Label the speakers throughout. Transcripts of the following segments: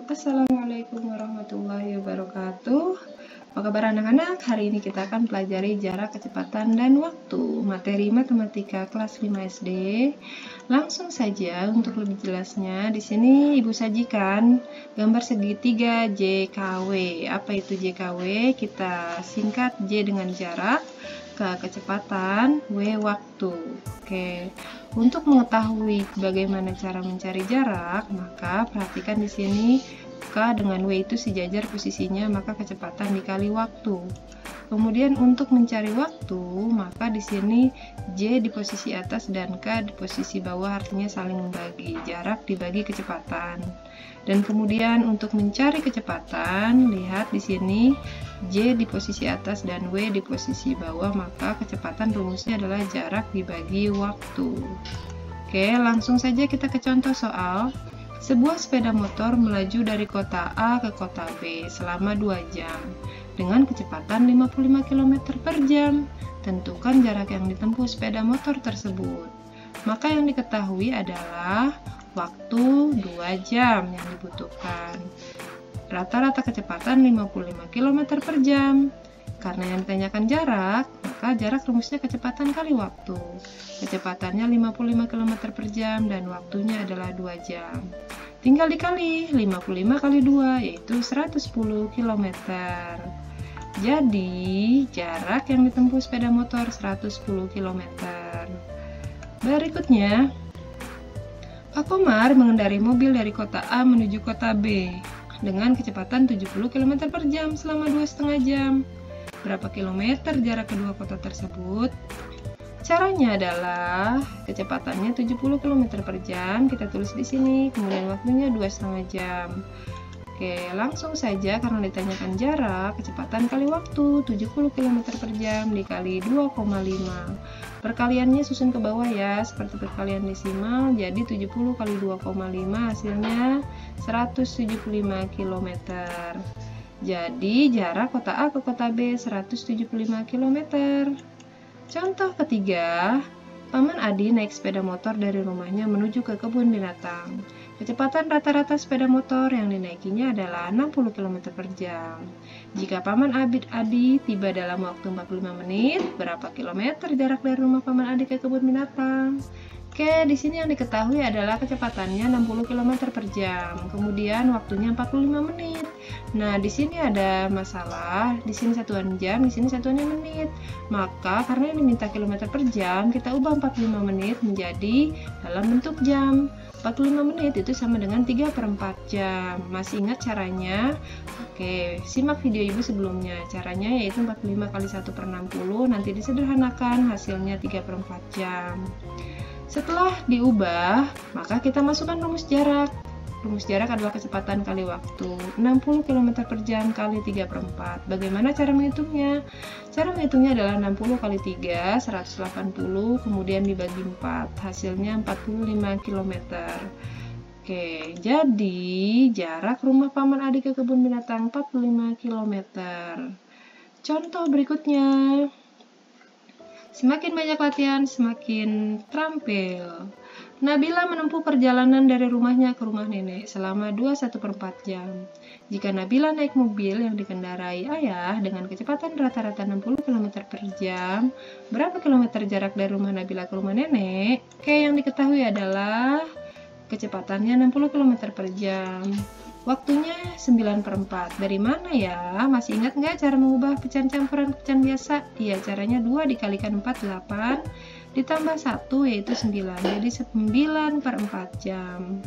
Speaker 1: Assalamualaikum warahmatullahi wabarakatuh. Apa kabar anak-anak? Hari ini kita akan pelajari jarak, kecepatan, dan waktu. Materi matematika kelas 5 SD. Langsung saja untuk lebih jelasnya, di sini Ibu sajikan gambar segitiga JKW. Apa itu JKW? Kita singkat J dengan jarak, K kecepatan, W waktu. Oke. Untuk mengetahui bagaimana cara mencari jarak, maka perhatikan di sini K dengan W itu sejajar posisinya, maka kecepatan dikali waktu. Kemudian untuk mencari waktu, maka di sini J di posisi atas dan K di posisi bawah, artinya saling membagi jarak dibagi kecepatan. Dan kemudian untuk mencari kecepatan, lihat di sini J di posisi atas dan W di posisi bawah, maka kecepatan rumusnya adalah jarak dibagi waktu. Oke, langsung saja kita ke contoh soal. Sebuah sepeda motor melaju dari kota A ke kota B selama 2 jam dengan kecepatan 55 km per jam. Tentukan jarak yang ditempuh sepeda motor tersebut. Maka yang diketahui adalah waktu 2 jam yang dibutuhkan. Rata-rata kecepatan 55 km per jam. Karena yang ditanyakan jarak, maka jarak rumusnya kecepatan kali waktu. Kecepatannya 55 km per jam dan waktunya adalah 2 jam. Tinggal dikali 55 kali 2, yaitu 110 km. Jadi, jarak yang ditempuh sepeda motor 110 km. Berikutnya, Pak Komar mengendarai mobil dari kota A menuju kota B dengan kecepatan 70 km per jam selama 2,5 jam. Berapa kilometer jarak kedua kota tersebut? Caranya adalah kecepatannya 70 km per jam, kita tulis di sini, kemudian waktunya 2,5 jam. Oke, langsung saja karena ditanyakan jarak, kecepatan kali waktu 70 km per jam dikali 2,5. Perkaliannya susun ke bawah ya, seperti perkalian desimal, jadi 70 kali 2,5 hasilnya 175 km. Jadi jarak kota A ke kota B 175 km. Contoh ketiga, Paman Adi naik sepeda motor dari rumahnya menuju ke kebun binatang. Kecepatan rata-rata sepeda motor yang dinaikinya adalah 60 km per jam. Jika Paman Adi tiba dalam waktu 45 menit, berapa kilometer jarak dari rumah Paman Adi ke kebun binatang? Oke, di sini yang diketahui adalah kecepatannya 60 km per jam, kemudian waktunya 45 menit. Nah, di sini ada masalah, di sini satuan jam, di sini satuannya menit. Maka karena yang diminta kilometer per jam, kita ubah 45 menit menjadi dalam bentuk jam. 45 menit itu sama dengan 3/4 jam. Masih ingat caranya? Oke, simak video ibu sebelumnya. Caranya yaitu 45 kali 1/60, nanti disederhanakan hasilnya 3/4 jam. Setelah diubah, maka kita masukkan rumus jarak. Rumus jarak adalah kecepatan kali waktu, 60 km per jam kali 3/4. Bagaimana cara menghitungnya? Cara menghitungnya adalah 60 kali 3, 180, kemudian dibagi 4. Hasilnya 45 km. Oke, jadi jarak rumah Paman Adi ke kebun binatang 45 km. Contoh berikutnya. Semakin banyak latihan, semakin terampil. Nabila menempuh perjalanan dari rumahnya ke rumah nenek selama 2,1/4 jam. Jika Nabila naik mobil yang dikendarai ayah dengan kecepatan rata-rata 60 km per jam, berapa kilometer jarak dari rumah Nabila ke rumah nenek? Oke, yang diketahui adalah kecepatannya 60 km per jam. Waktunya 9/4. Dari mana ya? Masih ingat nggak cara mengubah pecahan campuran pecahan biasa? Iya, caranya 2 dikalikan 4, 8, ditambah 1 yaitu 9. Jadi 9/4 jam.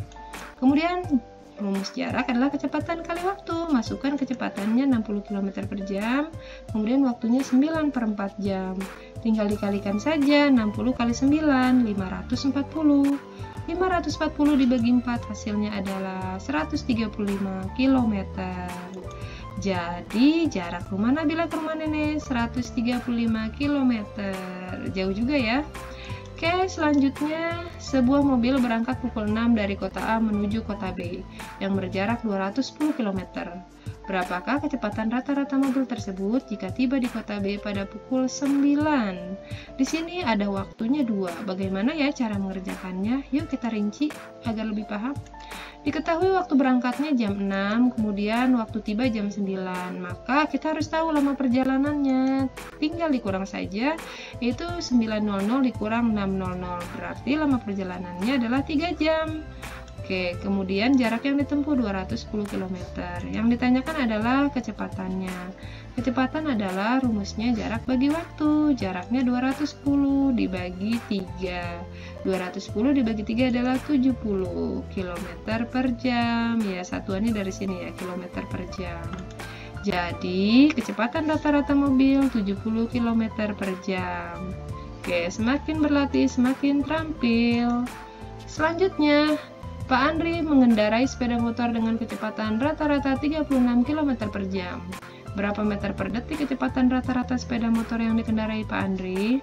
Speaker 1: Kemudian rumus jarak adalah kecepatan kali waktu. Masukkan kecepatannya 60 km per jam, kemudian waktunya 9/4 jam. Tinggal dikalikan saja, 60 kali 9, 540. 540 dibagi 4 hasilnya adalah 135 km. Jadi jarak rumah Nabila ke rumah nenek 135 km. Jauh juga ya. Oke, selanjutnya sebuah mobil berangkat pukul 6 dari kota A menuju kota B yang berjarak 210 km. Berapakah kecepatan rata-rata mobil tersebut jika tiba di kota B pada pukul 9? Di sini ada waktunya 2. Bagaimana ya cara mengerjakannya? Yuk kita rinci agar lebih paham. Diketahui waktu berangkatnya jam 6, kemudian waktu tiba jam 9. Maka kita harus tahu lama perjalanannya. Tinggal dikurang saja, yaitu 9.00 dikurang 6.00. Berarti lama perjalanannya adalah 3 jam. Oke, kemudian jarak yang ditempuh 210 km. Yang ditanyakan adalah kecepatannya. Kecepatan adalah rumusnya jarak bagi waktu. Jaraknya 210 dibagi 3. 210 dibagi 3 adalah 70 km per jam. Ya, satuannya dari sini ya, kilometer per jam. Jadi, kecepatan rata-rata mobil 70 km per jam. Oke, semakin berlatih, semakin terampil. Selanjutnya, Pak Andri mengendarai sepeda motor dengan kecepatan rata-rata 36 km per jam. Berapa meter per detik kecepatan rata-rata sepeda motor yang dikendarai Pak Andri?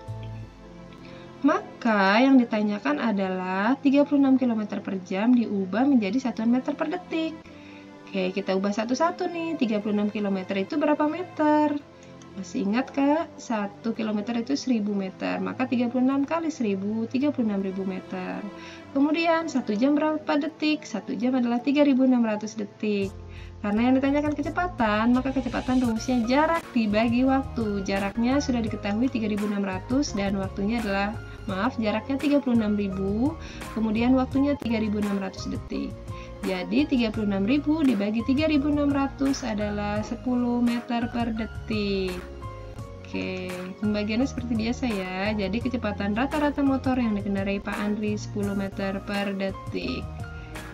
Speaker 1: Maka yang ditanyakan adalah 36 km per jam diubah menjadi satuan meter per detik. Oke, kita ubah satu-satu nih. 36 km itu berapa meter? Masih ingat Kak? 1 km itu 1000 meter, maka 36 kali 1000, 36.000 meter. Kemudian 1 jam berapa detik? 1 jam adalah 3600 detik. Karena yang ditanyakan kecepatan, maka kecepatan rumusnya jarak dibagi waktu. Jaraknya sudah diketahui 3600 dan waktunya adalah, jaraknya 36.000, kemudian waktunya 3600 detik. Jadi 36.000 dibagi 3.600 adalah 10 meter per detik. Oke, pembagiannya seperti biasa ya. Jadi kecepatan rata-rata motor yang dikendarai Pak Andri 10 meter per detik.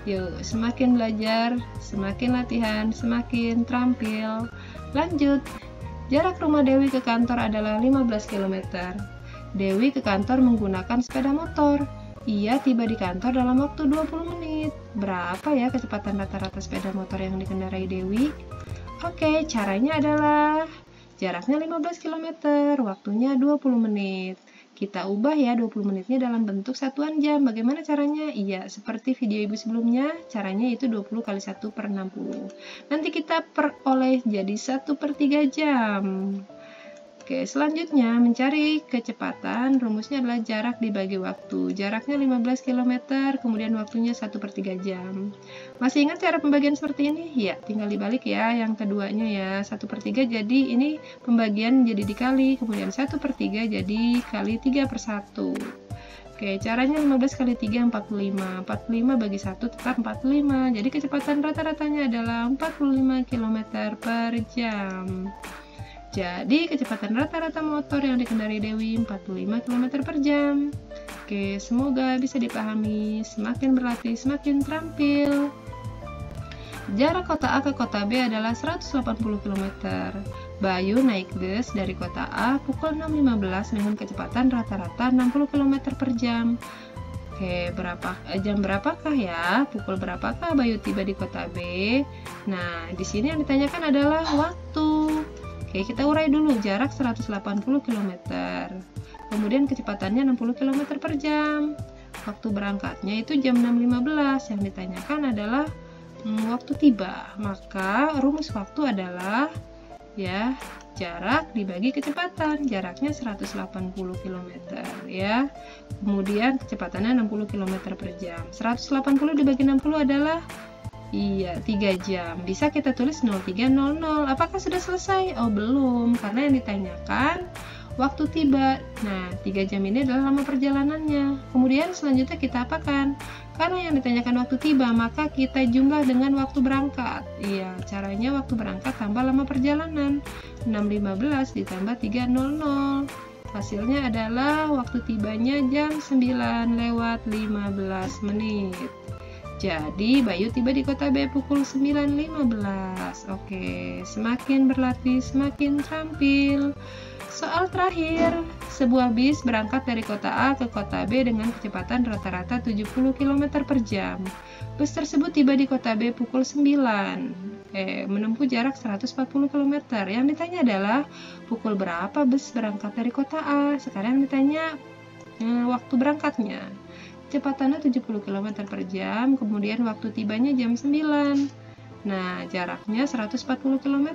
Speaker 1: Yuk, semakin belajar, semakin latihan, semakin terampil. Lanjut, jarak rumah Dewi ke kantor adalah 15 km. Dewi ke kantor menggunakan sepeda motor. Ia tiba di kantor dalam waktu 20 menit. Berapa ya kecepatan rata-rata sepeda motor yang dikendarai Dewi? Oke, caranya adalah jaraknya 15 km, waktunya 20 menit. Kita ubah ya 20 menitnya dalam bentuk satuan jam. Bagaimana caranya? Iya, seperti video ibu sebelumnya, caranya itu 20 kali 1 per 60. Nanti kita peroleh jadi 1 per 3 jam. Oke, selanjutnya mencari kecepatan, rumusnya adalah jarak dibagi waktu. Jaraknya 15 km, kemudian waktunya 1 per 3 jam. Masih ingat cara pembagian seperti ini? Ya, tinggal dibalik ya, yang keduanya ya, 1 per 3, jadi ini pembagian jadi dikali, kemudian 1 per 3 jadi kali 3 per 1. Oke, caranya 15 kali 3, 45. 45 bagi 1 tetap 45, jadi kecepatan rata-ratanya adalah 45 km per jam. Jadi, kecepatan rata-rata motor yang dikendarai Dewi 45 km per jam. Oke, semoga bisa dipahami. Semakin berlatih, semakin terampil. Jarak kota A ke kota B adalah 180 km. Bayu naik bus dari kota A pukul 6.15 dengan kecepatan rata-rata 60 km per jam. Oke, jam berapakah ya? Pukul berapakah Bayu tiba di kota B? Nah, di sini yang ditanyakan adalah waktu. Oke, kita urai dulu jarak 180 km. Kemudian kecepatannya 60 km per jam. Waktu berangkatnya itu jam 6.15. Yang ditanyakan adalah waktu tiba. Maka rumus waktu adalah ya jarak dibagi kecepatan. Jaraknya 180 km ya. Kemudian kecepatannya 60 km per jam. 180 dibagi 60 adalah 3 jam. Bisa kita tulis 0300. Apakah sudah selesai? Oh, belum, karena yang ditanyakan waktu tiba. Nah, 3 jam ini adalah lama perjalanannya. Kemudian selanjutnya kita apakan? Karena yang ditanyakan waktu tiba, maka kita jumlah dengan waktu berangkat. Iya, caranya waktu berangkat tambah lama perjalanan. 6.15 ditambah 3.00. Hasilnya adalah waktu tibanya jam 9:15 menit. Jadi, Bayu tiba di kota B pukul 9.15. Oke, semakin berlatih, semakin terampil. Soal terakhir, sebuah bis berangkat dari kota A ke kota B dengan kecepatan rata-rata 70 km per jam. Bus tersebut tiba di kota B pukul 9. Menempuh jarak 140 km. Yang ditanya adalah, pukul berapa bus berangkat dari kota A? Sekarang ditanya waktu berangkatnya. Kecepatannya 70 km per jam, kemudian waktu tibanya jam 9. Nah, jaraknya 140 km.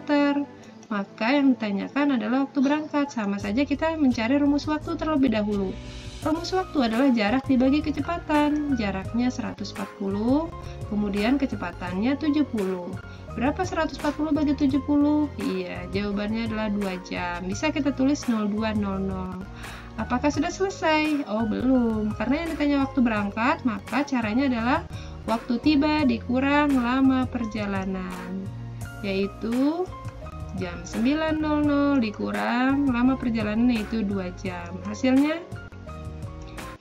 Speaker 1: Maka yang ditanyakan adalah waktu berangkat. Sama saja kita mencari rumus waktu terlebih dahulu. Rumus waktu adalah jarak dibagi kecepatan. Jaraknya 140, kemudian kecepatannya 70. Berapa 140 bagi 70? Iya, jawabannya adalah 2 jam. Bisa kita tulis 0200. Apakah sudah selesai? Oh, belum. Karena yang ditanya waktu berangkat, maka caranya adalah waktu tiba dikurang lama perjalanan, yaitu jam 9.00 dikurang lama perjalanan, yaitu 2 jam. Hasilnya?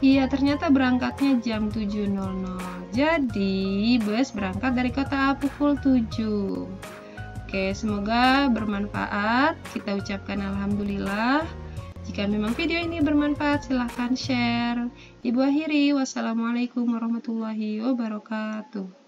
Speaker 1: Iya, ternyata berangkatnya jam 7.00. Jadi, bus berangkat dari kota A pukul 7. Oke, semoga bermanfaat. Kita ucapkan alhamdulillah. Jika memang video ini bermanfaat, silahkan share. Ibu akhiri, wassalamualaikum warahmatullahi wabarakatuh.